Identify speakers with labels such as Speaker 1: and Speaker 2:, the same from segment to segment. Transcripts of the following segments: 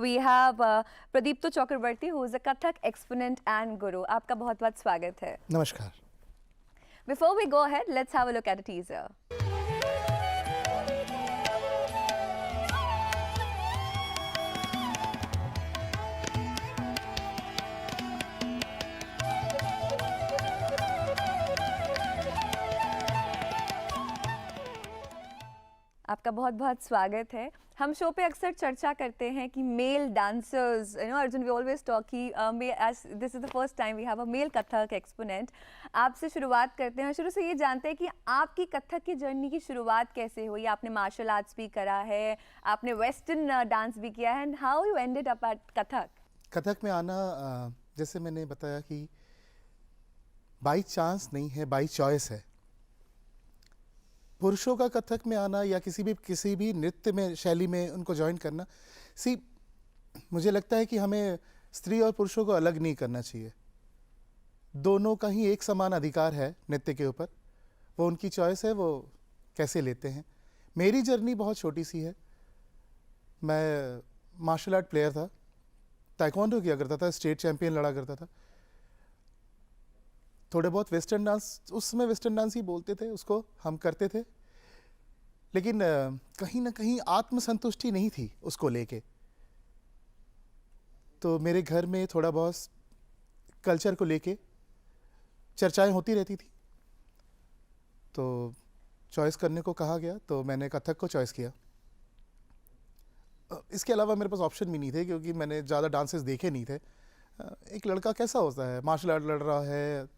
Speaker 1: We have Pradipto Chakrabarti, who is a Kathak exponent and guru. आपका बहुत-बहुत स्वागत है.
Speaker 2: नमस्कार.
Speaker 1: Before we go ahead, let's have a look at a teaser. आपका बहुत बहुत स्वागत है. हम शो पे अक्सर चर्चा करते हैं कि male dancers, Arjun, we always talk कि as this is the first time we have a male Kathak exponent. आपसे शुरुआत करते हैं. शुरू से ये जानते हैं कि आपकी कथक की जर्नी की शुरुआत कैसे हुई. आपने मार्शल आर्ट्स भी करा है, आपने वेस्टर्न डांस भी किया है, and how you ended up at Kathak.
Speaker 2: Kathak में आना, जैसे मैंने बताया कि बाई चांस नहीं है, बाई चॉइस है. पुरुषों का कथक में आना या किसी भी नृत्य में शैली में उनको ज्वाइन करना, मुझे लगता है कि हमें स्त्री और पुरुषों को अलग नहीं करना चाहिए. दोनों का ही एक समान अधिकार है नृत्य के ऊपर. वो उनकी चॉइस है, वो कैसे लेते हैं. मेरी जर्नी बहुत छोटी सी है. मैं मार्शल आर्ट प्लेयर था, ताइक्वांडो किया करता था, स्टेट चैंपियन लड़ा करता था. थोड़े बहुत वेस्टर्न डांस, उस समय वेस्टर्न डांस ही बोलते थे उसको, हम करते थे. लेकिन कहीं ना कहीं आत्मसंतुष्टि नहीं थी उसको लेके. तो मेरे घर में थोड़ा बहुत कल्चर को लेके चर्चाएं होती रहती थी. तो चॉइस करने को कहा गया, तो मैंने कथक को चॉइस किया. इसके अलावा मेरे पास ऑप्शन भी नहीं थे, क्योंकि मैंने ज़्यादा डांसेस देखे नहीं थे. एक लड़का कैसा होता है, मार्शल आर्ट लड़ रहा है,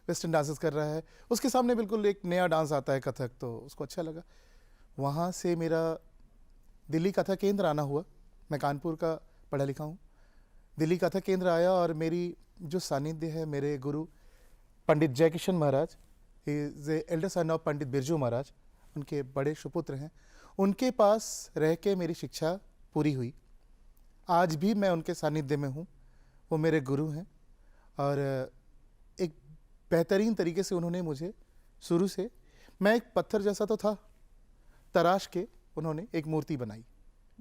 Speaker 2: वेस्टर्न डांसेस कर रहा है, उसके सामने बिल्कुल एक नया डांस आता है कथक, तो उसको अच्छा लगा. वहाँ से मेरा दिल्ली कथक केंद्र आना हुआ. मैं कानपुर का पढ़ा लिखा हूँ. दिल्ली कथक केंद्र आया और मेरी जो सानिध्य है, मेरे गुरु पंडित जयकिशन महाराज, is elder son of Pandit Birju Maharaj, उनके बड़े सुपुत्र हैं. उनके पास रह के मेरी शिक्षा पूरी हुई. आज भी मैं उनके सानिध्य में हूँ. वो मेरे गुरु हैं और एक बेहतरीन तरीके से उन्होंने मुझे शुरू से, मैं एक पत्थर जैसा तो था, तराश के उन्होंने एक मूर्ति बनाई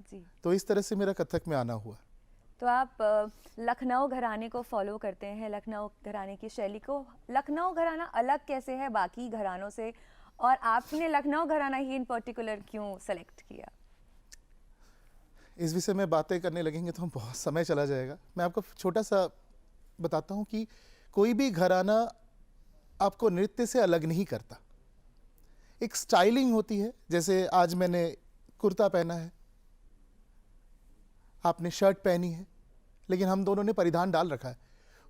Speaker 1: जी.
Speaker 2: तो इस तरह से मेरा कथक में आना हुआ.
Speaker 1: तो आप लखनऊ घराने को फॉलो करते हैं, लखनऊ घराने की शैली को. लखनऊ घराना अलग कैसे है बाकी घरानों से, और आपने लखनऊ घराना ही इन पर्टिकुलर क्यों सेलेक्ट किया?
Speaker 2: इस विषय में बातें करने लगेंगे तो बहुत समय चला जाएगा. मैं आपको छोटा सा बताता हूँ कि कोई भी घराना आपको नृत्य से अलग नहीं करता. एक स्टाइलिंग होती है. जैसे आज मैंने कुर्ता पहना है, आपने शर्ट पहनी है, लेकिन हम दोनों ने परिधान डाल रखा है.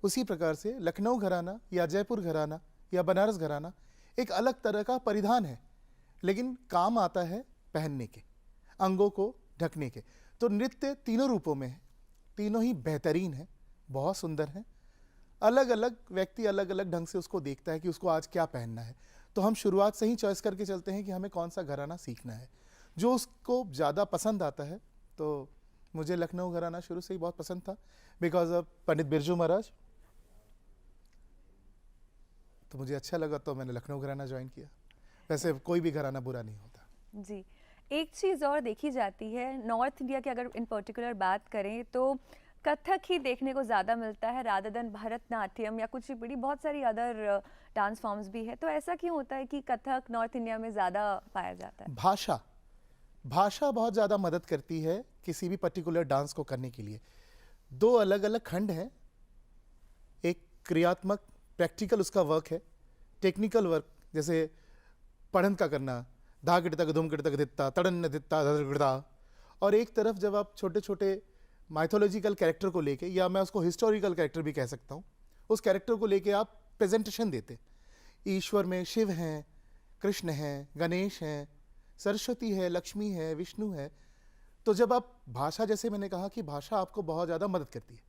Speaker 2: उसी प्रकार से लखनऊ घराना या जयपुर घराना या बनारस घराना एक अलग तरह का परिधान है, लेकिन काम आता है पहनने के, अंगों को ढकने के. तो नृत्य तीनों रूपों में है, तीनों ही बेहतरीन है, बहुत सुंदर है. अलग अलग व्यक्ति अलग अलग ढंग से उसको देखता है कि उसको आज क्या पहनना है. तो हम शुरुआत से ही चॉइस करके चलते हैं कि हमें कौन सा घराना सीखना है, जो उसको ज़्यादा पसंद आता है. तो मुझे लखनऊ घराना शुरू से ही बहुत पसंद था, बिकॉज ऑफ पंडित बिरजू महाराज. तो मुझे अच्छा लगा, तो मैंने लखनऊ घराना ज्वाइन किया. वैसे कोई भी घराना बुरा नहीं होता.
Speaker 1: जी. एक चीज़ और देखी जाती है, नॉर्थ इंडिया की अगर इन पर्टिकुलर बात करें तो कथक ही देखने को ज़्यादा मिलता है रादर देन भरतनाट्यम या कुचिपुड़ी. बहुत सारी अदर डांस फॉर्म्स भी है. तो ऐसा क्यों होता है कि कथक नॉर्थ इंडिया में ज़्यादा पाया जाता है?
Speaker 2: भाषा बहुत ज़्यादा मदद करती है किसी भी पर्टिकुलर डांस को करने के लिए. दो अलग अलग खंड हैं. एक क्रियात्मक प्रैक्टिकल उसका वर्क है, टेक्निकल वर्क, जैसे पढ़न का करना, धा गिटतक धूम गिटतक धित्ता तड़न धित्ता धड़गड़ा. और एक तरफ जब आप छोटे छोटे माइथोलॉजिकल कैरेक्टर को लेके, या मैं उसको हिस्टोरिकल कैरेक्टर भी कह सकता हूँ, उस कैरेक्टर को लेके आप प्रेजेंटेशन देते. ईश्वर में शिव हैं, कृष्ण हैं, गणेश हैं, सरस्वती है, लक्ष्मी है, विष्णु है. तो जब आप भाषा, जैसे मैंने कहा कि भाषा आपको बहुत ज़्यादा मदद करती है.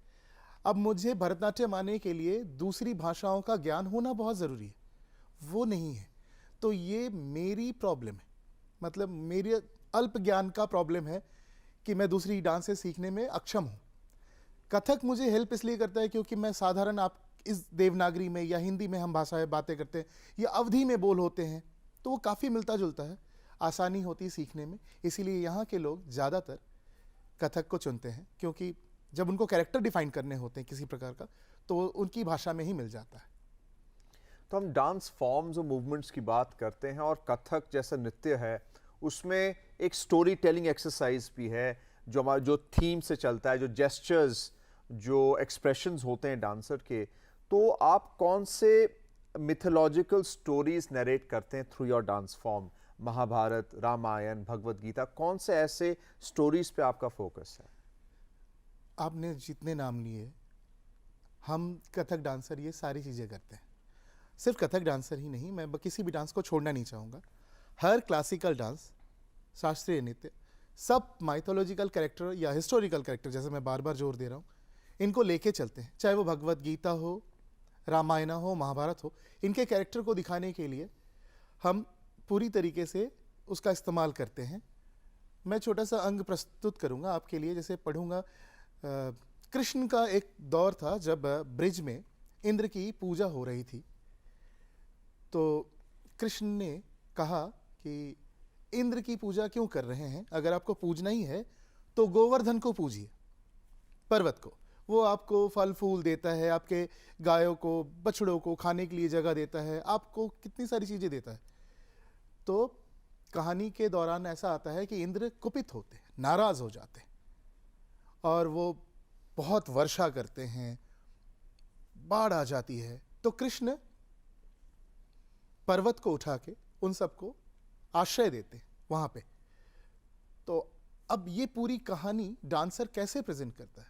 Speaker 2: अब मुझे भरतनाट्यम आने के लिए दूसरी भाषाओं का ज्ञान होना बहुत ज़रूरी है, वो नहीं है. तो ये मेरी प्रॉब्लम है, मतलब मेरे अल्प ज्ञान का प्रॉब्लम है कि मैं दूसरी डांसें सीखने में अक्षम हूँ. कथक मुझे हेल्प इसलिए करता है क्योंकि मैं साधारण, आप इस देवनागरी में या हिंदी में हम भाषाएं बातें करते हैं या अवधी में बोल होते हैं, तो वो काफ़ी मिलता जुलता है, आसानी होती है सीखने में. इसीलिए यहाँ के लोग ज़्यादातर कथक को चुनते हैं, क्योंकि जब उनको कैरेक्टर डिफाइन करने होते हैं किसी प्रकार का, तो वो उनकी भाषा में ही मिल जाता है।
Speaker 3: तो हम डांस फॉर्म्स और मूवमेंट्स की बात करते हैं, और कथक जैसा नृत्य है उसमें एक स्टोरी टेलिंग एक्सरसाइज भी है, जो हमारा जो थीम से चलता है, जो जेस्चर्स, जो एक्सप्रेशंस होते हैं डांसर के। तो आप कौन से मिथोलॉजिकल स्टोरीज नरेट करते हैं through your dance form? Mahabharata, Ramayana, Bhagavad Gita, कौन से ऐसे स्टोरीज पे आपका फोकस है?
Speaker 2: आपने जितने नाम लिए, हम कथक डांसर ये सारी चीज़ें करते हैं। सिर्फ कथक डांसर ही नहीं, मैं किसी भी डांस को छोड़ना नहीं चाहूँगा। हर क्लासिकल डांस, शास्त्रीय नृत्य, सब माइथोलॉजिकल कैरेक्टर या हिस्टोरिकल कैरेक्टर, जैसे मैं बार बार जोर दे रहा हूँ, इनको लेके चलते हैं। चाहे वो भगवत गीता हो, रामायण हो, महाभारत हो, इनके कैरेक्टर को दिखाने के लिए हम पूरी तरीके से उसका इस्तेमाल करते हैं। मैं छोटा सा अंग प्रस्तुत करूँगा आपके लिए, जैसे पढ़ूँगा। कृष्ण का एक दौर था जब ब्रिज में इंद्र की पूजा हो रही थी। तो कृष्ण ने कहा कि इंद्र की पूजा क्यों कर रहे हैं? अगर आपको पूजना ही है तो गोवर्धन को पूजिए, पर्वत को। वो आपको फल फूल देता है, आपके गायों को, बछड़ों को खाने के लिए जगह देता है, आपको कितनी सारी चीज़ें देता है। तो कहानी के दौरान ऐसा आता है कि इंद्र कुपित होते हैं, नाराज़ हो जाते हैं, और वो बहुत वर्षा करते हैं, बाढ़ आ जाती है। तो कृष्ण पर्वत को उठा के उन सबको आश्रय देते हैं वहाँ पे। तो अब ये पूरी कहानी डांसर कैसे प्रेजेंट करता है?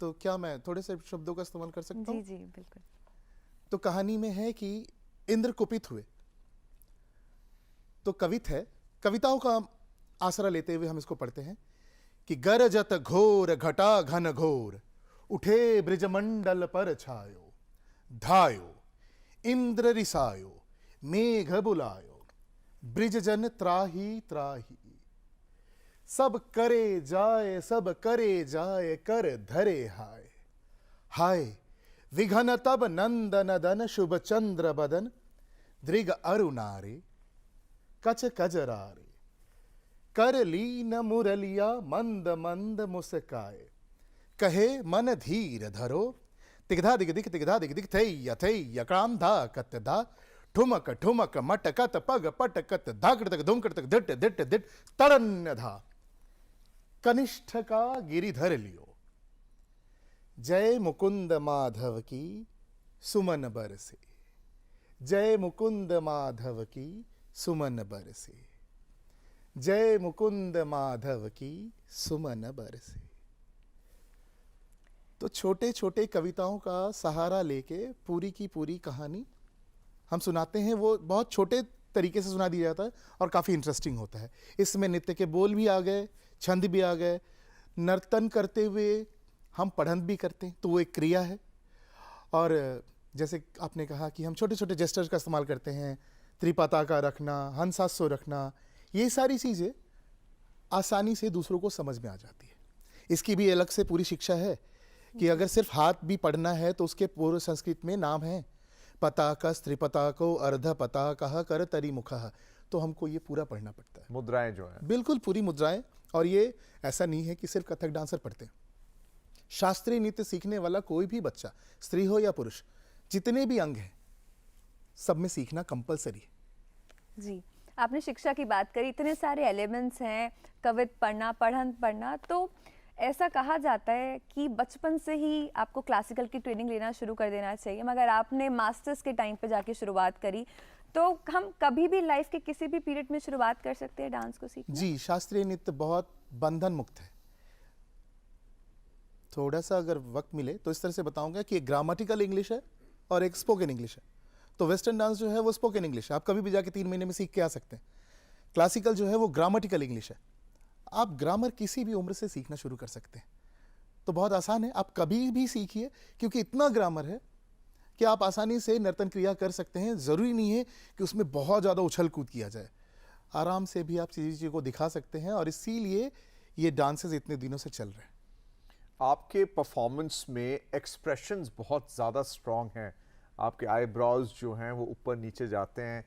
Speaker 2: तो क्या मैं थोड़े से शब्दों का इस्तेमाल कर सकता हूँ?
Speaker 1: जी जी बिल्कुल।
Speaker 2: तो कहानी में है कि इंद्र कुपित हुए, तो कवित है, कविताओं का आसरा लेते हुए हम इसको पढ़ते हैं कि गरजत घोर घटा घन घोर, उठे ब्रिजमंडल पर छायो, धायो इंद्र रिसायो, मेघ बुलायो, ब्रिज जन त्राही त्राही, सब करे जाए कर धरे हाय। हाय विघन तब नंदन दन, शुभ चंद्र बदन, दृग अरुणारे, कच कजरारे, कर लीन मुरलिया मंद मंद मुस्काए, कहे मन धीर धरो, तिगधा दिग दिख तिगधा दिग दिख, थैया थैया क्राम धा कत धा, ठुमक ठुमक मटकत पग पटकत, धाकड़ तक धुमकड़ तक धिट धिट धिट, तरन्य धा कनिष्ठ का गिरिधर लियो। जय मुकुंद माधव की सुमन बरसे, जय मुकुंद माधव की सुमन बरसे, जय मुकुंद माधव की सुमन बरसे। तो छोटे छोटे कविताओं का सहारा लेके पूरी की पूरी कहानी हम सुनाते हैं। वो बहुत छोटे तरीके से सुना दिया जाता है और काफ़ी इंटरेस्टिंग होता है। इसमें नृत्य के बोल भी आ गए, छंद भी आ गए, नर्तन करते हुए हम पढ़न भी करते हैं, तो वो एक क्रिया है। और जैसे आपने कहा कि हम छोटे छोटे जेस्चर्स का इस्तेमाल करते हैं, त्रिपताका रखना, हंसास्यो रखना, ये सारी चीज़ें आसानी से दूसरों को समझ में आ जाती है। इसकी भी अलग से पूरी शिक्षा है कि अगर सिर्फ हाथ भी पढ़ना है तो उसके पूर्व संस्कृत में नाम है, पताकस त्रिपताको अर्ध पताकः कर तरी मुखः। तो हमको ये पूरा पढ़ना पड़ता है,
Speaker 3: मुद्राएं जो हैं,
Speaker 2: बिल्कुल पूरी मुद्राएं। और ये ऐसा नहीं है कि सिर्फ कथक डांसर पढ़ते हैं। शास्त्रीय नृत्य सीखने वाला कोई भी बच्चा, स्त्री हो या पुरुष, जितने भी अंग हैं, सब में सीखना कंपलसरी है।
Speaker 1: जी, आपने शिक्षा की बात करी, इतने सारे एलिमेंट्स हैं, कवित पढ़ना, पढ़न पढ़ना। तो ऐसा कहा जाता है कि बचपन से ही आपको क्लासिकल की ट्रेनिंग लेना शुरू कर देना चाहिए, मगर आपने मास्टर्स के टाइम पे जाके शुरुआत करी। तो हम कभी भी लाइफ के किसी भी पीरियड में शुरुआत कर सकते हैं डांस को सीखना?
Speaker 2: जी, शास्त्रीय नृत्य बहुत बंधन मुक्त है। थोड़ा सा अगर वक्त मिले तो इस तरह से बताऊंगा कि एक ग्रामेटिकल इंग्लिश है और एक स्पोकन इंग्लिश है। तो वेस्टर्न डांस जो है वो स्पोकन इंग्लिश है, आप कभी भी जाके 3 महीने में सीख के आ सकते हैं। क्लासिकल जो है वो ग्रामेटिकल इंग्लिश है, आप ग्रामर किसी भी उम्र से सीखना शुरू कर सकते हैं। तो बहुत आसान है, आप कभी भी सीखिए, क्योंकि इतना ग्रामर है कि आप आसानी से नर्तन क्रिया कर सकते हैं। ज़रूरी नहीं है कि उसमें बहुत ज़्यादा उछल कूद किया जाए, आराम से भी आप चीज़ों को दिखा सकते हैं। और इसीलिए ये डांसेस इतने दिनों से चल रहे हैं।
Speaker 3: आपके परफॉर्मेंस में एक्सप्रेशंस बहुत ज़्यादा स्ट्रॉन्ग हैं, आपके आईब्रोज जो हैं वो ऊपर नीचे जाते हैं।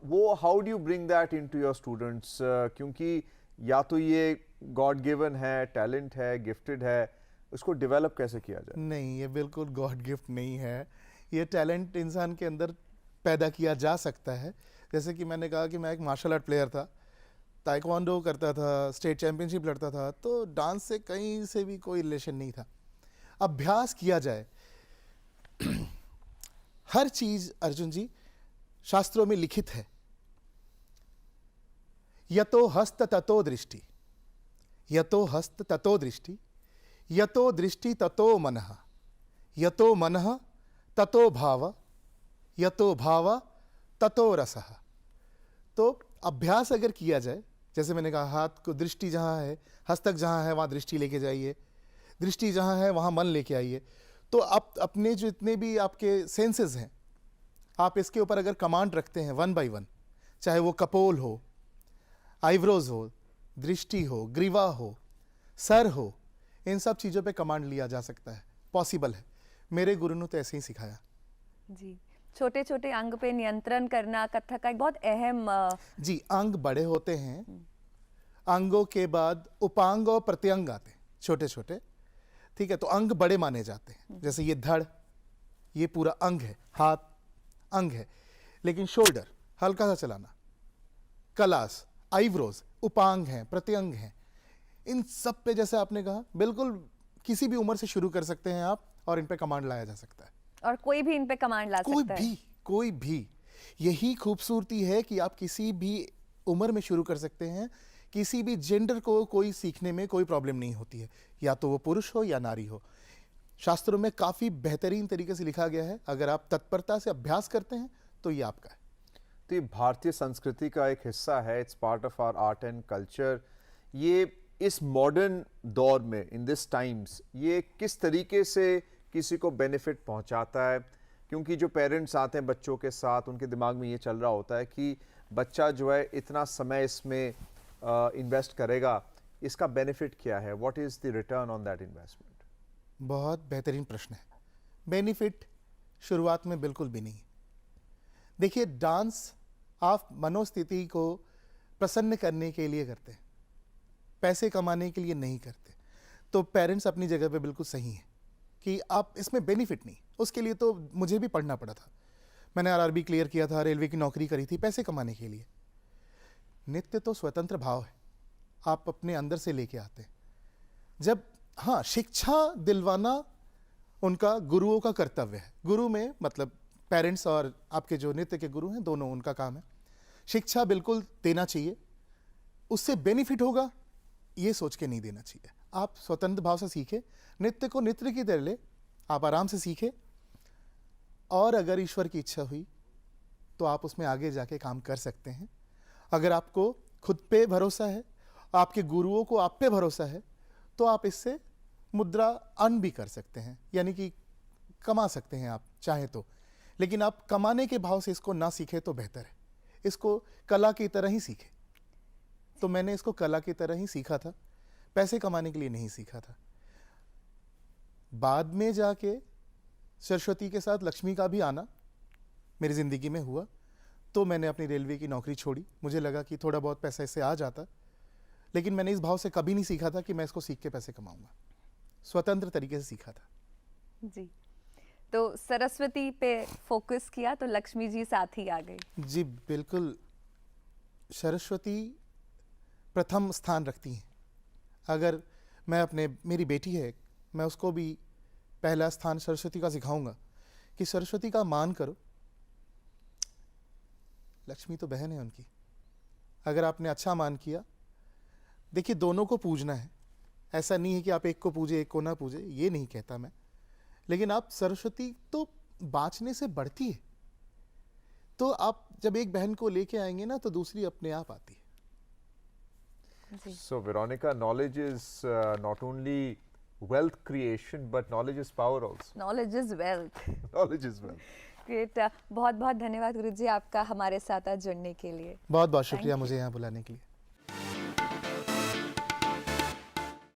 Speaker 3: वो how do you bring that into your students? क्योंकि या तो ये गॉड गिवन है, टैलेंट है, गिफ्टेड है, उसको डेवलप कैसे किया जाए?
Speaker 2: नहीं, ये बिल्कुल गॉड गिफ्ट नहीं है। ये टैलेंट इंसान के अंदर पैदा किया जा सकता है। जैसे कि मैंने कहा कि मैं एक मार्शल आर्ट प्लेयर था, ताइक्वांडो करता था, स्टेट चैंपियनशिप लड़ता था, तो डांस से कहीं से भी कोई रिलेशन नहीं था। अभ्यास किया जाए। हर चीज अर्जुन जी शास्त्रों में लिखित है। यतो हस्त ततो दृष्टि, यतो हस्त ततो दृष्टि, यतो दृष्टि ततो मनः, यतो मनः ततो भाव, यतो भाव ततो रसः। तो अभ्यास अगर किया जाए, जैसे मैंने कहा हाथ को दृष्टि जहाँ है, हस्तक जहाँ है वहाँ दृष्टि लेके जाइए, दृष्टि जहाँ है वहाँ मन लेके आइए। तो आप अपने जितने भी आपके सेंसेस हैं, आप इसके ऊपर अगर कमांड रखते हैं वन बाय वन, चाहे वो कपोल हो, आईब्रोज हो, दृष्टि हो, ग्रीवा हो, सर हो, इन सब चीज़ों पे कमांड लिया जा सकता है, पॉसिबल है। मेरे गुरु ने तो ऐसे ही सिखाया।
Speaker 1: जी, छोटे छोटे अंग पे नियंत्रण करना कथक का एक बहुत अहम
Speaker 2: जी, अंग बड़े होते हैं, अंगों के बाद उपांग और प्रत्यंग आते हैं छोटे छोटे, ठीक है। तो अंग बड़े माने जाते हैं, जैसे ये धड़, ये पूरा अंग है, हाथ अंग है, लेकिन शोल्डर हल्का सा चलाना, कलास, आईब्रोज उपांग हैं, प्रत्यंग हैं। इन सब पे जैसे आपने कहा, बिल्कुल किसी भी उम्र से शुरू कर सकते हैं आप, और इन पे कमांड लाया जा सकता है।
Speaker 1: और कोई भी इन पे कमांड ला सकता है।
Speaker 2: कोई भी। यही खूबसूरती है कि आप किसी भी उम्र में शुरू कर सकते हैं। किसी भी जेंडर को कोई सीखने में कोई प्रॉब्लम नहीं होती है, या तो वो पुरुष हो या नारी हो। शास्त्रों में काफ़ी बेहतरीन तरीके से लिखा गया है। अगर आप तत्परता से अभ्यास करते हैं तो ये आपका है।
Speaker 3: तो ये भारतीय संस्कृति का एक हिस्सा है, it's part of our art and culture. ये इस मॉडर्न दौर में, इन दिस टाइम्स, ये किस तरीके से किसी को बेनिफिट पहुंचाता है? क्योंकि जो पेरेंट्स आते हैं बच्चों के साथ, उनके दिमाग में ये चल रहा होता है कि बच्चा जो है इतना समय इसमें इन्वेस्ट करेगा, इसका बेनिफिट क्या है? What is the return on that investment?
Speaker 2: बहुत बेहतरीन प्रश्न है। बेनिफिट शुरुआत में बिल्कुल भी नहीं। देखिए, डांस आप मनोस्थिति को प्रसन्न करने के लिए करते हैं, पैसे कमाने के लिए नहीं करते। तो पेरेंट्स अपनी जगह पे बिल्कुल सही हैं कि आप इसमें बेनिफिट नहीं। उसके लिए तो मुझे भी पढ़ना पड़ा था। मैंने आरआरबी क्लियर किया था, रेलवे की नौकरी करी थी पैसे कमाने के लिए। नित्य तो स्वतंत्र भाव है, आप अपने अंदर से लेके आते हैं। जब हाँ, शिक्षा दिलवाना उनका गुरुओं का कर्तव्य है। गुरु में मतलब पेरेंट्स और आपके जो नृत्य के गुरु हैं, दोनों उनका काम है। शिक्षा बिल्कुल देना चाहिए, उससे बेनिफिट होगा ये सोच के नहीं देना चाहिए। आप स्वतंत्र भाव से सीखें, नृत्य को नृत्य की तरह ले, आप आराम से सीखें, और अगर ईश्वर की इच्छा हुई तो आप उसमें आगे जाके काम कर सकते हैं। अगर आपको खुद पे भरोसा है, आपके गुरुओं को आप पे भरोसा है, तो आप इससे मुद्रा अर्न भी कर सकते हैं, यानी कि कमा सकते हैं आप चाहें तो। लेकिन आप कमाने के भाव से इसको ना सीखें तो बेहतर है, इसको कला की तरह ही सीखें। तो मैंने इसको कला की तरह ही सीखा था, पैसे कमाने के लिए नहीं सीखा था। बाद में जाके सरस्वती के साथ लक्ष्मी का भी आना मेरी ज़िंदगी में हुआ, तो मैंने अपनी रेलवे की नौकरी छोड़ी। मुझे लगा कि थोड़ा बहुत पैसा इससे आ जाता, लेकिन मैंने इस भाव से कभी नहीं सीखा था कि मैं इसको सीख के पैसे कमाऊंगा। स्वतंत्र तरीके से सीखा था।
Speaker 1: जी, तो सरस्वती पे फोकस किया तो लक्ष्मी जी साथ ही आ गई।
Speaker 2: जी बिल्कुल, सरस्वती प्रथम स्थान रखती हैं। अगर मैं मेरी बेटी है, मैं उसको भी पहला स्थान सरस्वती का सिखाऊंगा कि सरस्वती का मान करो। लक्ष्मी तो बहन है उनकी। अगर आपने अच्छा मान किया, देखिए दोनों को पूजना है, ऐसा नहीं है कि आप एक को पूजे एक को ना पूजे, ये नहीं कहता मैं। लेकिन आप सरस्वती तो बाँचने से बढ़ती है, तो आप जब एक बहन को लेके आएंगे ना, तो दूसरी अपने आप आती है।
Speaker 3: So Veronica, knowledge is not only wealth creation, but knowledge is power also.
Speaker 1: Knowledge is wealth.
Speaker 3: Knowledge is wealth.
Speaker 1: Great, बहुत बहुत धन्यवाद गुरुजी आपका हमारे साथ आज जुड़ने के लिए।
Speaker 2: बहुत बहुत शुक्रिया मुझे यहाँ बुलाने के लिए।